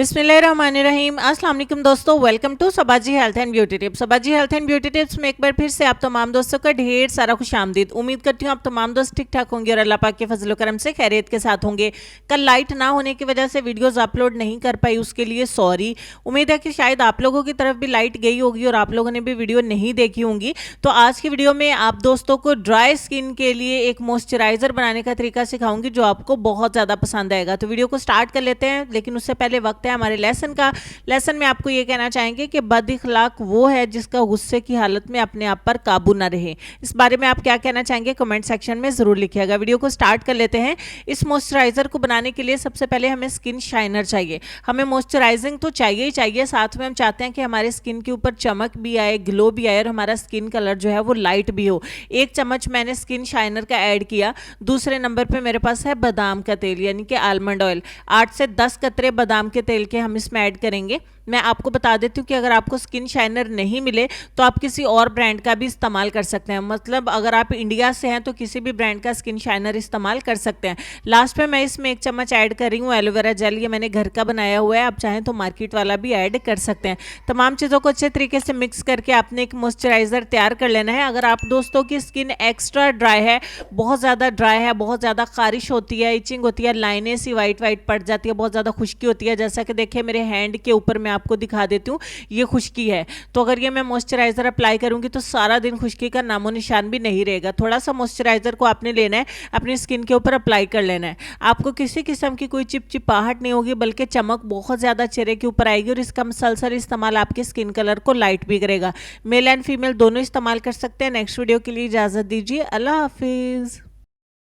बिस्मिल्लाहिर्रहमानिर्रहीम। अस्सलाम वालेकुम दोस्तों, welcome to Sabaji health and beauty tips. Sabaji health and beauty tips में एक बार फिर से आप तमाम दोस्तों का ढेर सारा खुशामदीद। उम्मीद करती हूँ आप तमाम दोस्त ठीक ठाक होंगे और अल्लाह पाक के फजल करम से खैरियत के साथ होंगे। कल लाइट ना होने की वजह से वीडियोज़ अपलोड नहीं कर पाई, उसके लिए सॉरी। उम्मीद है कि शायद आप लोगों की तरफ भी लाइट गई होगी और आप लोगों ने भी वीडियो नहीं देखी होंगी। तो आज की वीडियो में आप दोस्तों को ड्राई स्किन के लिए एक मॉइस्चराइजर बनाने का तरीका सिखाऊंगी जो आपको बहुत ज़्यादा पसंद आएगा। तो वीडियो को स्टार्ट कर लेते हैं, लेकिन उससे पहले वक्त है हमारे लेसन का। लेसन में आपको ये कहना चाहेंगे कि बद इखलाक वो है जिसका गुस्से की हालत में अपने आप पर काबू ना रहे। इस बारे में आप क्या कहना चाहेंगे कमेंट सेक्शन में ज़रूर लिखिएगा। वीडियो को स्टार्ट कर लेते हैं। इस मॉइस्चराइजर को बनाने के लिए सबसे पहले हमें स्किन शाइनर चाहिए। हमें मॉइस्चराइजिंग तो चाहिए ही चाहिए, साथ में हम चाहते हैं कि हमारे स्किन के ऊपर चमक भी आए, ग्लो भी आए और हमारा स्किन कलर जो है वो लाइट भी हो। 1 चम्मच मैंने स्किन शाइनर का ऐड किया। दूसरे नंबर पे मेरे पास है बादाम का तेल यानी कि आलमंड ऑयल। 8 से 10 कतरे बादाम के तेल के हम इसमें ऐड करेंगे। मैं आपको बता देती हूँ कि अगर आपको स्किन शाइनर नहीं मिले तो आप किसी और ब्रांड का भी इस्तेमाल कर सकते हैं। मतलब अगर आप इंडिया से हैं तो किसी भी ब्रांड का स्किन शाइनर इस्तेमाल कर सकते हैं। लास्ट में मैं इसमें 1 चम्मच ऐड कर रही हूँ एलोवेरा जेल। ये मैंने घर का बनाया हुआ है, आप चाहें तो मार्केट वाला भी ऐड कर सकते हैं। तमाम चीज़ों को अच्छे तरीके से मिक्स करके आपने एक मॉइस्चराइजर तैयार कर लेना है। अगर आप दोस्तों की स्किन एक्स्ट्रा ड्राई है, बहुत ज़्यादा ड्राई है, बहुत ज़्यादा खारिश होती है, इचिंग होती है, लाइनें सी वाइट वाइट पड़ जाती है, बहुत ज़्यादा खुश्की होती है, जैसा कि देखिए मेरे हैंड के ऊपर मैं आपको दिखा देती हूँ ये खुश्की है। तो अगर ये मैं मॉइस्चराइजर अप्लाई करूंगी तो सारा दिन खुश्की का नामो निशान भी नहीं रहेगा। थोड़ा सा मॉइस्चराइजर को आपने लेना है, अपनी स्किन के ऊपर अप्लाई कर लेना है। आपको किसी किस्म की कोई चिपचिपाहट नहीं होगी, बल्कि चमक बहुत ज़्यादा चेहरे के ऊपर आएगी और इसका मुसलसल इस्तेमाल आपके स्किन कलर को लाइट भी करेगा। मेल एंड फीमेल दोनों इस्तेमाल कर सकते हैं। नेक्स्ट वीडियो के लिए इजाज़त दीजिए। अल्लाह हाफिज़।